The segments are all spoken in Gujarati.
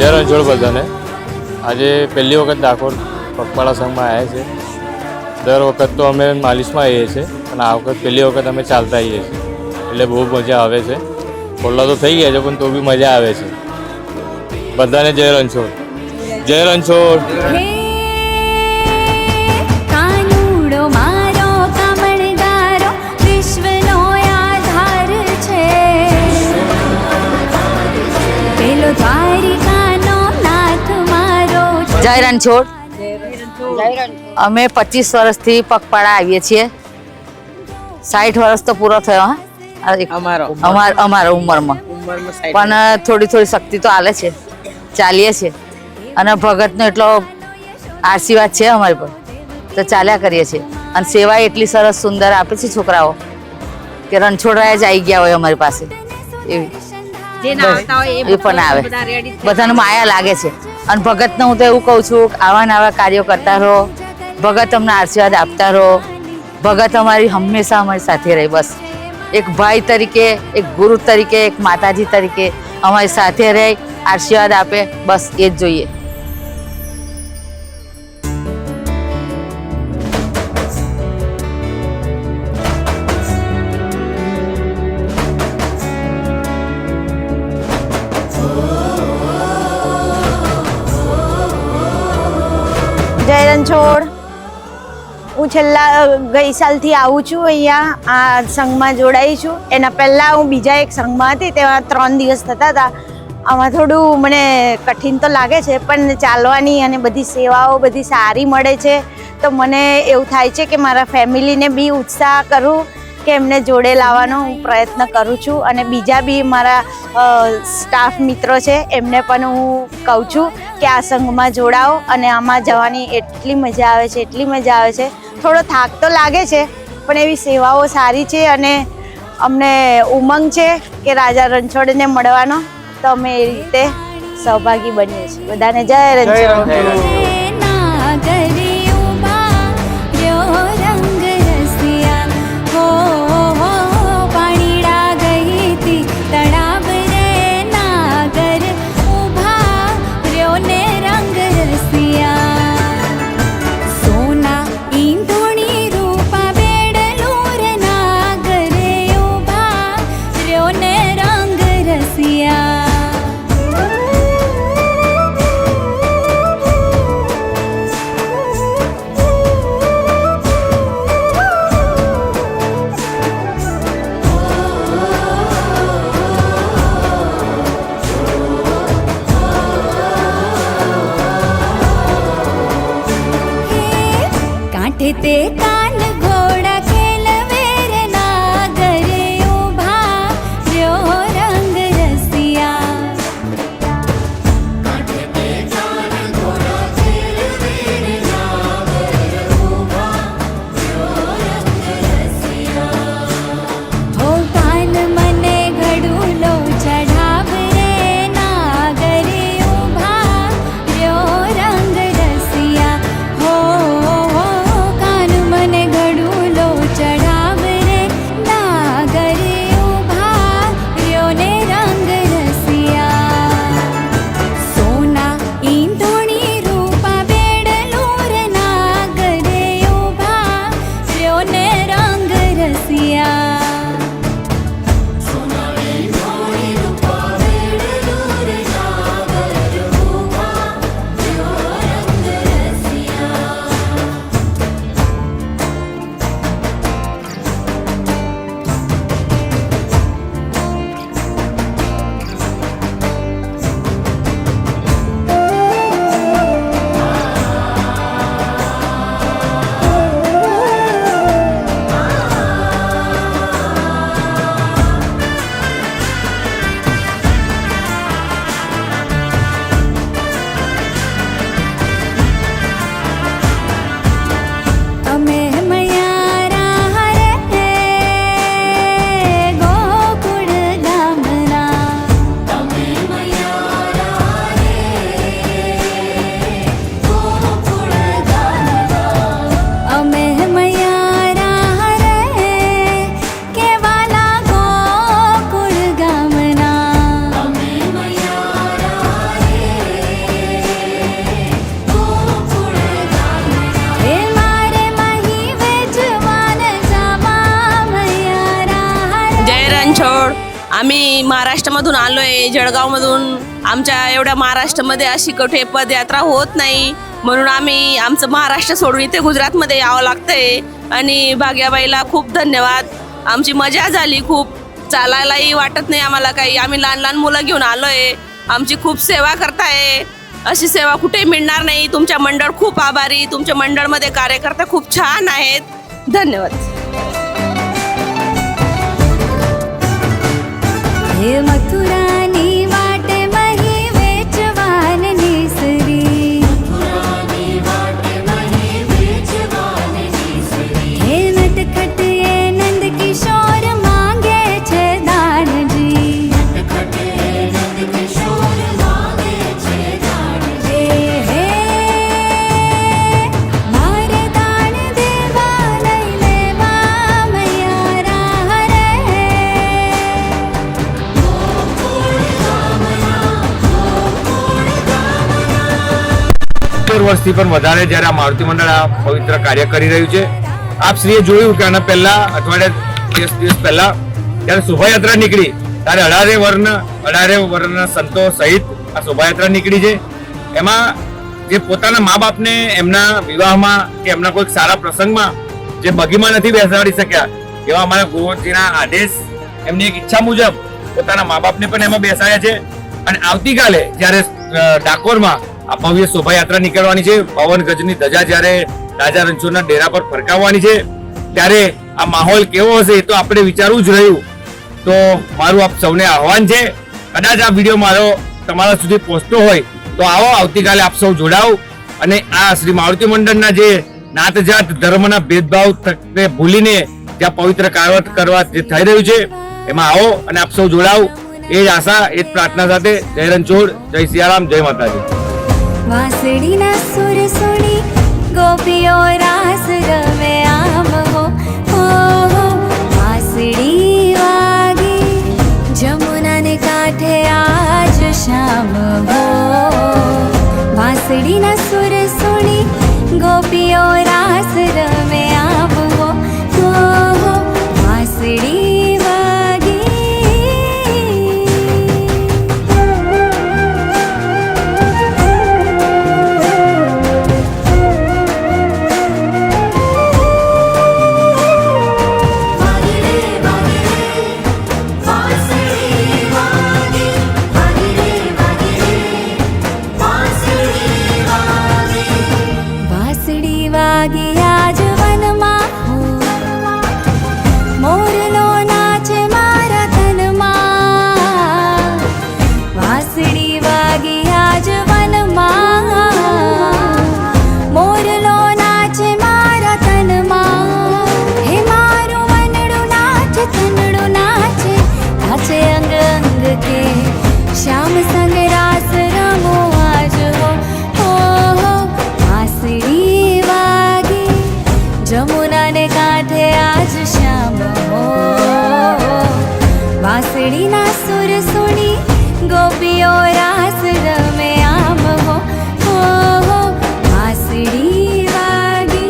જય રણછોડ બધાને. આજે પહેલી વખત ડાકોર પગપાળા સંઘમાં આવ્યા છે. દર વખત તો અમે માલિશમાં આવીએ છીએ, પણ આ વખત પહેલી વખત અમે ચાલતા આવીએ છીએ, એટલે બહુ મજા આવે છે. ખોલ્લા તો થઈ ગયા છે, પણ તો બી મજા આવે છે. બધાને જય રણછોડ. જય રણછોડ. જય રણછોડ. અમે 25 વર્ષથી પગપાળા આવીએ છીએ. 60 વર્ષ તો પૂરો થયો. અમારા ઉંમરમાં પણ થોડી શક્તિ તો આલે છે, ચાલીએ છીએ. અને ભગતનો એટલો આશીર્વાદ છે અમારી પર, તો ચાલ્યા કરીએ છીએ. અને સેવા એટલી સરસ સુંદર આપે છે છોકરાઓ કે રણછોડરાય જ આવી ગયા હોય અમારી પાસે. એવી એ પણ આવે, બધાને માયા લાગે છે. અને ભગતને હું તો એવું કહું છું કે આવા ને આવા કાર્યો કરતા રહો. ભગત અમને આશીર્વાદ આપતા રહો. ભગત અમારી હંમેશા અમારી સાથે રહે. બસ એક ભાઈ તરીકે, એક ગુરુ તરીકે, એક માતાજી તરીકે અમારી સાથે રહે, આશીર્વાદ આપે. બસ એ જ જોઈએ. જય રણછોડ. હું ગઈ સાલથી આવું છું અહીંયા. આ સંઘમાં જોડાઈ છું. એના પહેલાં હું બીજા એક સંઘમાં હતી, તેમાં 3 દિવસ થતા હતા. આમાં થોડું મને કઠિન તો લાગે છે, પણ ચાલવાની અને બધી સેવાઓ બધી સારી મળે છે. તો મને એવું થાય છે કે મારા ફેમિલીને બી ઉત્સાહ કરું કે એમને જોડે લાવવાનો હું પ્રયત્ન કરું છું. અને બીજા બી મારા સ્ટાફ મિત્રો છે એમને પણ હું કહું છું કે આ સંઘમાં જોડાઓ. અને આમાં જવાની એટલી મજા આવે છે, એટલી મજા આવે છે. થોડો થાક તો લાગે છે, પણ એવી સેવાઓ સારી છે. અને અમને ઉમંગ છે કે રાજા રણછોડને મળવાનો, તો અમે એ રીતે સહભાગી બનીએ છીએ. બધાને જય રણછોડ. તે કાન ઘોડા ખેલવે રે નાગરે ઉભા રહ્યો રંગ રસિયા. હો કાન મને ઘડુલો ચઢાવ રે નાગરે ઉભા રહ્યો રંગ રસિયા. હો आम्ही महाराष्ट्रामधून आलो आहे, जळगावमधून. आमच्या एवढ्या महाराष्ट्रामध्ये अशी कुठे पदयात्रा होत नाही, म्हणून आम्ही आमचं महाराष्ट्र सोडून इथे गुजरातमध्ये यावं लागतंय. आणि भाग्याबाईला खूप धन्यवाद. आमची मजा झाली खूप. चालायलाही वाटत नाही आम्हाला काही. आम्ही लहान लहान मुलं घेऊन आलो आहे. आमची खूप सेवा करताय. अशी सेवा कुठेही मिळणार नाही. तुमच्या मंडळ खूप आभारी. तुमच्या मंडळमध्ये कार्यकर्ते खूप छान आहेत. धन्यवाद. हे मथुरानी वाटे मही वेचवान निसरी. हे नटखट ये नंद किशोर मांगे छे दानजी. हे मारे दान देवा लई लेवा मैया राह रे. 70 વર્ષથી પણ વધારે જ્યારે આ મારુતિ મંડળ આ પવિત્ર કાર્ય કરી રહ્યું છે. આપ શ્રીએ જોયું કે આના પહેલા અઠવાડિયા 10 દિવસ પહેલા જ્યારે શોભાયાત્રા નીકળી ત્યારે 18 વર્ણના સંતો સહિત આ શોભાયાત્રા નીકળી છે. એમાં જે પોતાના મા બાપને એમના વિવાહમાં કે એમના કોઈ સારા પ્રસંગમાં જે બગીમાં નથી બેસાડી શક્યા એવા અમારા ગુરુજીના આદેશ એમની એક ઈચ્છા મુજબ પોતાના મા બાપને પણ એમાં બેસાડ્યા છે. અને આવતીકાલે જ્યારે ડાકોરમાં આ ભવ્ય શોભાયાત્રા નીકળવાની છે, 52 ગજની ધજા જ્યારે રાજા રણછોડના ડેરા પર ફરકાવવાની છે, ત્યારે આ માહોલ કેવો હશે એ તો આપણે વિચારવું જ રહ્યું. તો મારું આપ સૌને આહવાન છે, કદાચ આ વિડીયો મારો તમારા સુધી પહોંચતો હોય તો આવો, આવતીકાલે આપ સૌ જોડાઓ અને આ શ્રી મારુતિ મંડળના જે નાત જાત ધર્મના ભેદભાવ ભૂલીને જ્યાં પવિત્ર કાર્ય કરવા જે થઈ રહ્યું છે એમાં આવો અને આપ સૌ જોડાઓ. એ જ આશા, એ જ પ્રાર્થના સાથે જય રણછોડ, જય સિયારામ, જય માતાજી. વાંસળીના સુર સુણી ગોપીઓ રાસ રમે આમ હો. વાંસળી વાગી જમુનાને કાંઠે આજ શામ હો. વાંસળીના સુર સુણી ગોપીઓ રાસ રમે આમ હો. વાંસળી श्याम संग रास रमो आज हो. वांसળી वागी जमुना ने कांठे आज श्याम हो. वांसળીના સુર સુણી ગોપીઓ રાસ રમે આમ હો. વાંસળી વાગી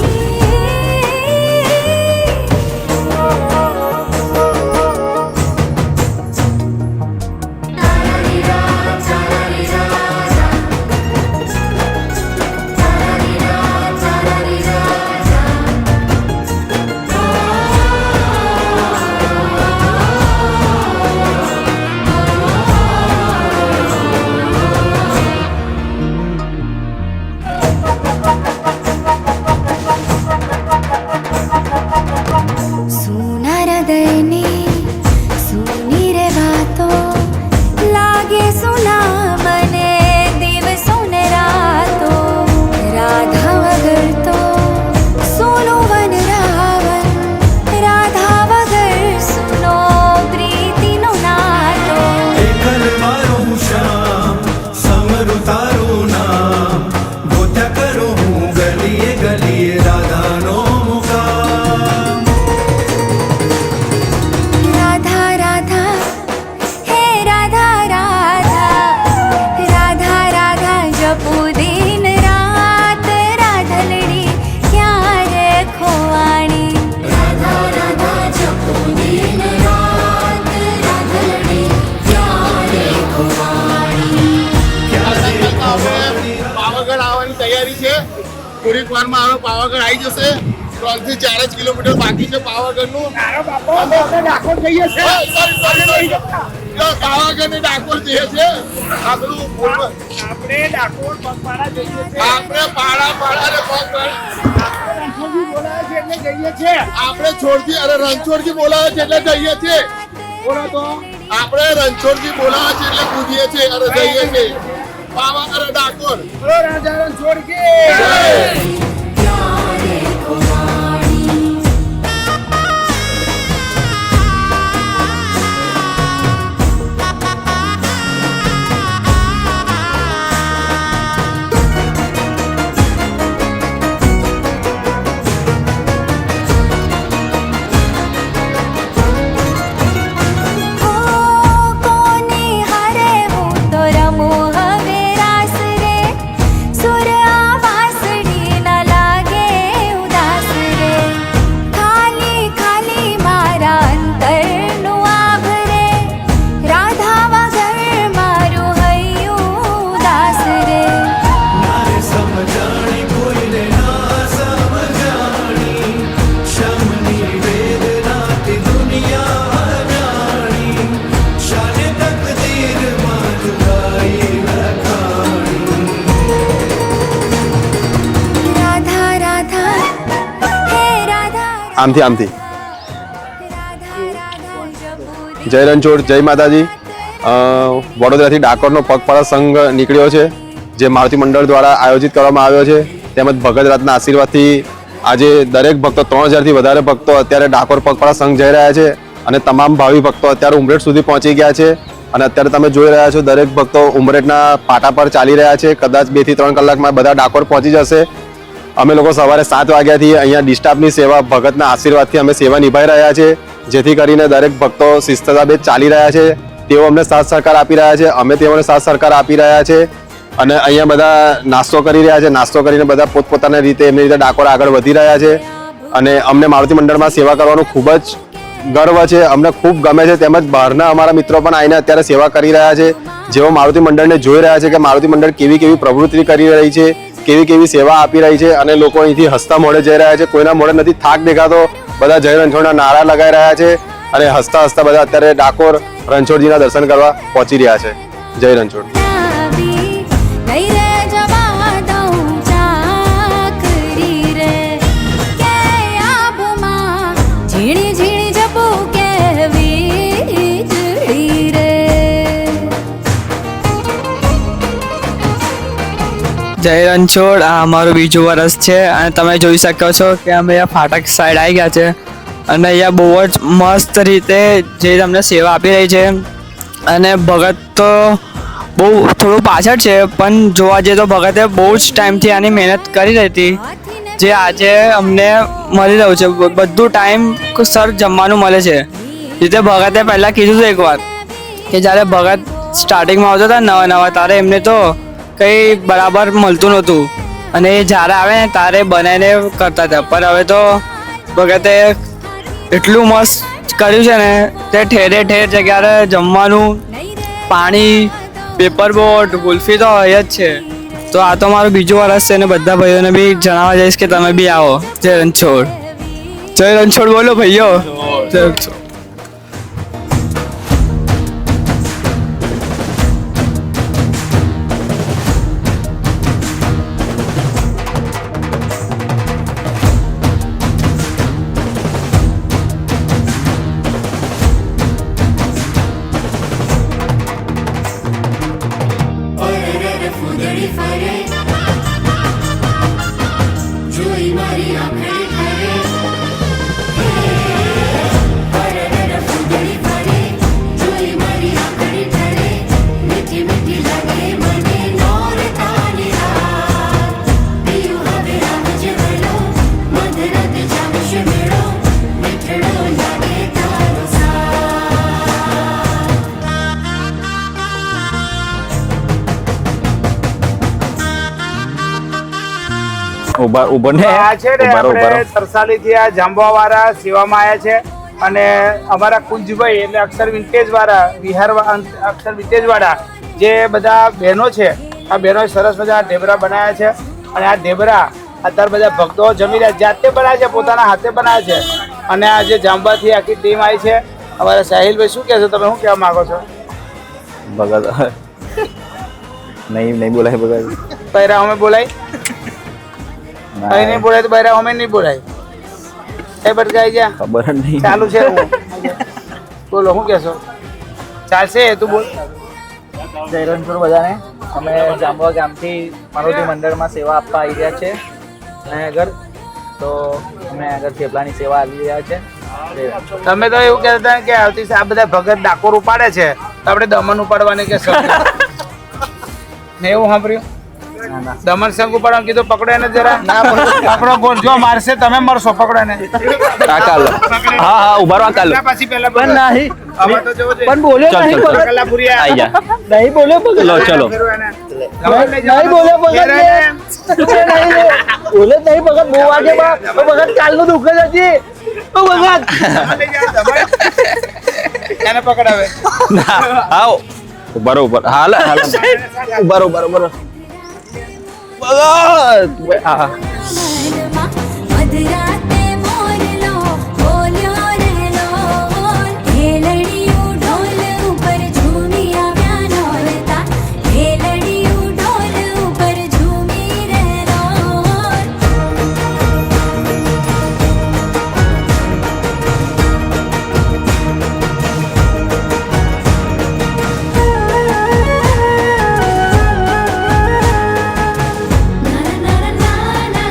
થોડીક વારમાં હવે પાવાગઢ આવી જશે. 3 થી 4 જ કિલોમીટર બાકી છે પાવાગઢનું. ડાકોર જઈએ છે. પાવાગઢ ને ડાકોર જઈએ છે. આપણે ડાકોર પગપાળા જઈએ છે. આપણે પાડા ને પગપાળા આપણે છોડથી અરે રણછોડજી બોલાવે છે એટલે જઈએ છીએ. બોલો તો આપણે રણછોડજી બોલાવે છે એટલે કૂદીએ છીએ અને જઈએ છીએ પાવાગઢ ડાકોર. રાજા રણછોડ કે આમથી જય રણછોડ, જય માતાજી. વડોદરાથી ડાકોરનો પગપાળા સંઘ નીકળ્યો છે, જે મારુતિ મંડળ દ્વારા આયોજિત કરવામાં આવ્યો છે. તેમજ ભગત રાતના આશીર્વાદથી આજે દરેક ભક્તો 3000થી વધારે ભક્તો અત્યારે ડાકોર પગપાળા સંઘ જઈ રહ્યા છે અને તમામ ભાવિ ભક્તો અત્યારે ઉમરેઠ સુધી પહોંચી ગયા છે. અને અત્યારે તમે જોઈ રહ્યા છો દરેક ભક્તો ઉમરેઠના પાટા પર ચાલી રહ્યા છે. કદાચ 2 થી 3 કલાકમાં બધા ડાકોર પહોંચી જશે. અમે લોકો સવારે 7 વાગ્યાથી અહીંયા ડિસ્ટાફની સેવા ભગતના આશીર્વાદથી અમે સેવા નિભાઈ રહ્યા છે, જેથી કરીને દરેક ભક્તો શિસ્તતાબેજ ચાલી રહ્યા છે. તેઓ અમને સાથ સહકાર આપી રહ્યા છે, અમે તેઓને સાથ સહકાર આપી રહ્યા છે. અને અહીંયા બધા નાસ્તો કરી રહ્યા છે. નાસ્તો કરીને બધા પોતપોતાની રીતે એમની રીતે ડાકોર આગળ વધી રહ્યા છે. અને અમને મારુતિ મંડળમાં સેવા કરવાનું ખૂબ જ ગર્વ છે, અમને ખૂબ ગમે છે. તેમજ બહારના અમારા મિત્રો પણ આવીને અત્યારે સેવા કરી રહ્યા છે, જેઓ મારુતિ મંડળને જોઈ રહ્યા છે કે મારુતિ મંડળ કેવી કેવી પ્રવૃત્તિ કરી રહી છે, કેવી કેવી સેવા આપી રહી છે. અને લોકો અહીંથી હસતા મોઢે જઈ રહ્યા છે, કોઈના મોઢે નથી થાક દેખાતો. બધા જય રણછોડના નારા લગાવી રહ્યા છે અને હસતા હસતા બધા અત્યારે ડાકોર રણછોડજીના દર્શન કરવા પહોંચી રહ્યા છે. જય રણછોડ. જય રણછોડ, આ અમારું બીજું વર્ષ છે અને તમે જોઈ શકો છો કે અમે અહીંયા ફાટક સાઈડ આવી ગયા છે અને અહીંયા બહુ જ મસ્ત રીતે જે તમને સેવા આપી રહી છે. અને ભગત તો બહુ થોડું પાછળ છે, પણ જોવા જઈએ તો ભગતે બહુ જ ટાઈમથી આની મહેનત કરી રહી હતી, જે આજે અમને મળી રહ્યું છે. બધું ટાઈમ સર જમવાનું મળે છે. રીતે ભગતે પહેલાં કીધું હતું એકવાર કે જ્યારે ભગત સ્ટાર્ટિંગમાં આવતા હતા નવા ત્યારે એમને તો કંઈ બરાબર મળતું નહોતું અને એ જ્યારે આવે ને ત્યારે બનાવીને કરતા હતા. પણ હવે તો ભગતે એટલું મસ્ત કર્યું છે ને, તે ઠેરે ઠેર જગ્યાએ જમવાનું, પાણી, પેપર બોટ, ગુલ્ફી તો હોય જ છે. તો આ તો મારું બીજું વર્ષ છે અને બધા ભાઈઓને બી જણાવવા જઈશ કે તમે બી આવો. જય રણછોડ, જય રણછોડ બોલો ભાઈઓ. જય રણછોડ. આ છે ને આપણે તરસાલીથી આ જાંબવાવાળા સેવામાં આવ્યા છે અને અમારા કુંજભાઈ એટલે અક્ષર વિન્ટેજ વાળા અક્ષર વિન્ટેજ વાળા જે બધા બહેનો છે, આ બહેનોએ સરસ મજા ઢેબરા બનાવ્યા છે અને આ ઢેબરા અત્યારે બધા ભક્તો જમી રહ્યા જાતે બનાવે છે, પોતાના હાથે બનાવે છે. અને આ જે જાંબાથી આખી ટીમ આવી છે, અમારા સાહિલભાઈ શું કહેશો, તમે શું કહેવા માંગો છો? ભગત નહીં બોલાય ભગત. બૈરા અમે બોલાય કઈ નહીં બોલાય તો બૈરા અમે નહીં બોલાય. એ બટકાઈ જા ખબર જ નહીં. ચાલુ છે. બોલો શું કહેશો? ચાલશે તું બોલ. જય રણછોડ બધાને. અમે જાંબુઆ ગામથી મારુતિ મંડળમાં સેવા આપવા આવી રહ્યા છે. અને આગળ તો અમે આગળ થેપલાની સેવા આપી રહ્યા છે. તમે તો એવું કહેતા હતા કે આવતી આ બધા ભગત ડાકોર ઉપાડે છે તો આપણે દમન ઉપાડવાની કે મેં એવું સાંભળ્યું. દમન સંઘ ઉપાડવાનું કીધું. પકડો એને જરા. પકડો બોલ. જો મારશે તમે મરશો. પકડો એને. હા ઉભા રહો કાલ. પછી પહેલા પણ નહીં આમાં તો જવો છે. પણ બોલ્યો ચાલ, નહીં ચાલ, ચાલ. કલા પૂરી આઈ જા. નહીં બોલ્યો ભગત. ચલો ચલો. નહીં બોલ્યો ભગત. બોલે નહીં ભગત. બહુ વાગે ભગત કાલનું દુઃખ જ હતી. ઓ ભગત એને પકડાવે. આવો ઉભા રહો ઉભા. હાલ હાલ ઉભા રહો ઉભા રહો ઉભા રહો. ભગત હા મધરાતે મોરલો બોલ્યો રહેલો ઢેલડિયું ઢોલ ઉપર ઝૂમી આવ્યા નોરતા ઢેલડિયું ઢોલ ઉપર ઝૂમી રહેલો ના ના ના ના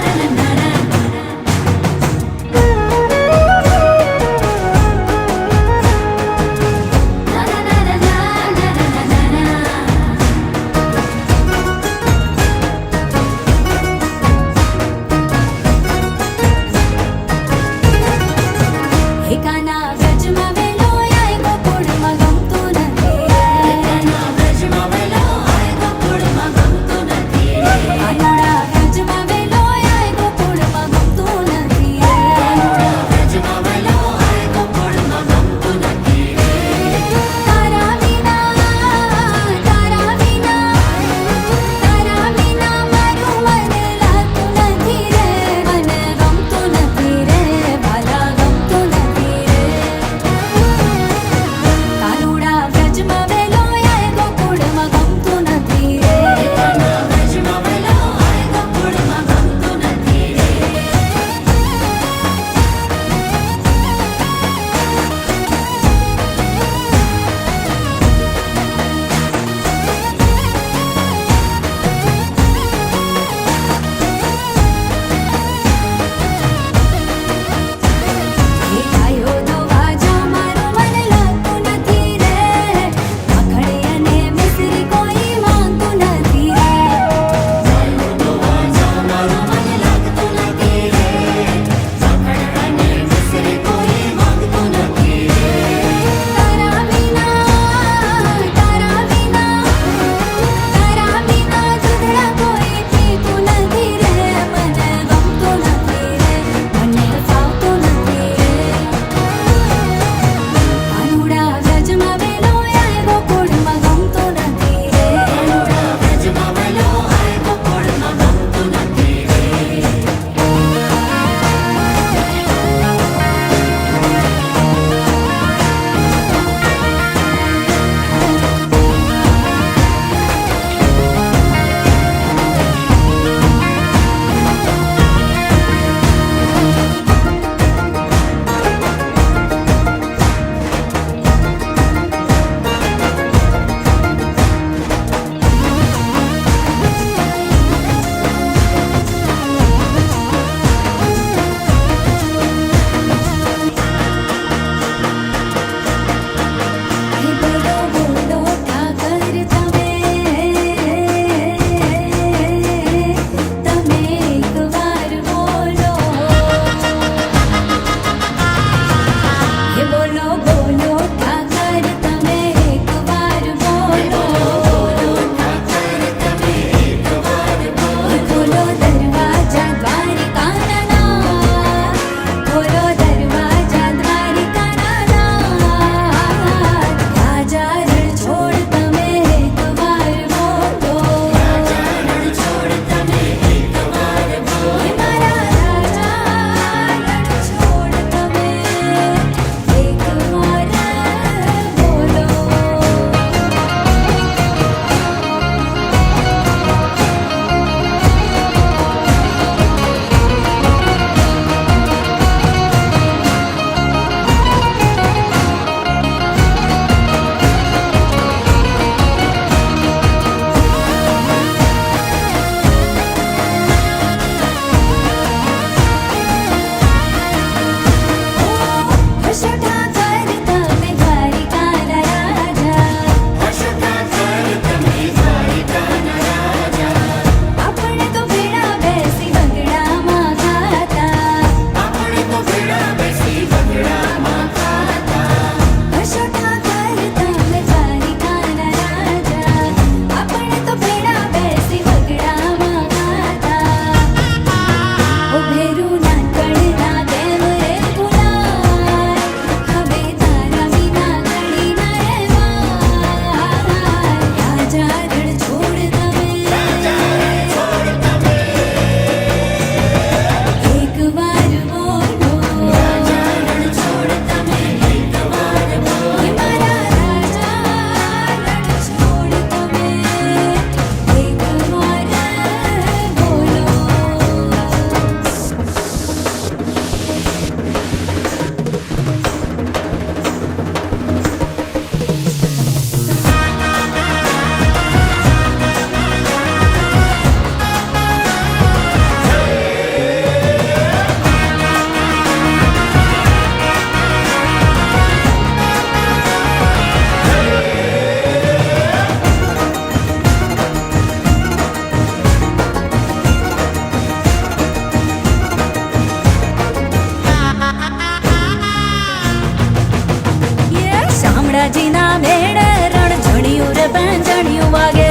પેંજણિયું વાગે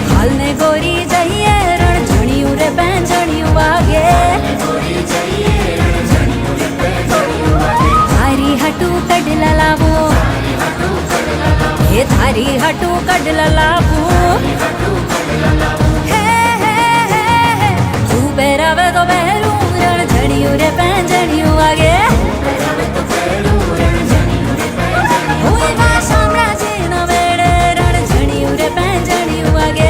હાલને ગોરી જઈએ રણઝણિયું રે પેંજણિયું વાગે તારી હાટું કડલા લાવો હે તારી હાટું કડલા લાવો હે હે હે હે તું પહેરાવે તો પહેરું રણઝણિયું રે પેંજણિયું વાગે ઓય વા શામળાજીના મેળે રણઝણિયું રે પેંજણિયું વાગે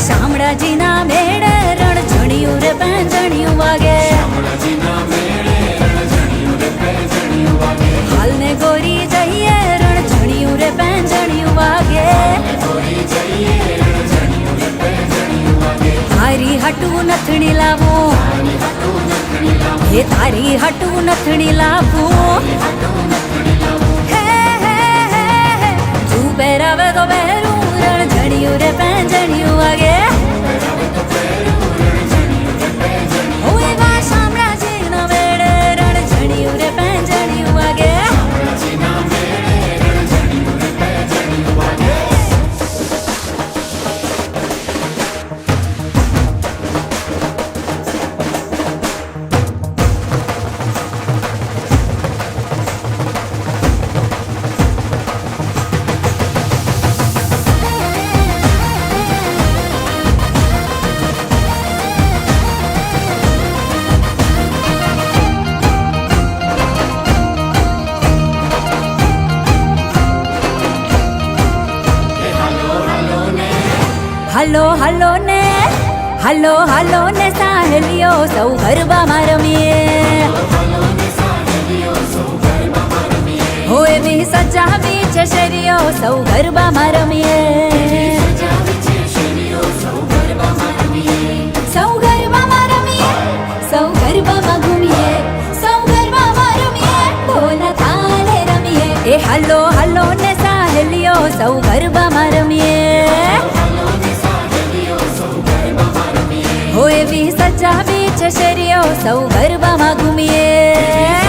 શામળાજીના મેળે રણઝણિયું રે પેંજણિયું વાગે હાલને ગોરી જઈએ રણઝણિયું રે પેંજણિયું વાગે તારી હાટું નથણી લાવો હે તારી હાટું નથણી લાવો હે હે હે હે તું પહેરાવે તો પહેરું રણઝણિયું રે પેંજણિયું વાગે ઓય વા શામળાજીના મેળે રણઝણિયું રે પેંજણિયું વાગે હલો હલો ને હલો હલો ને સાહેલીઓ સૌ ગરબામાં રમીએ હો એવી સજાવી છે શેરીઓ સૌ ગરબામાં રમીએ સૌ ગરબામાં રમીએ સૌ ગરબામાં ઘૂમીએ સૌ ગરબામાં રમીએ ઢોલના તાલે રમીએ એ હલો હલો ને સાહેલીઓ સૌ ગરબામાં રમીએ હો એવી સજાવી છે શેરીઓ સૌ ગરબામાં ઘૂમીએ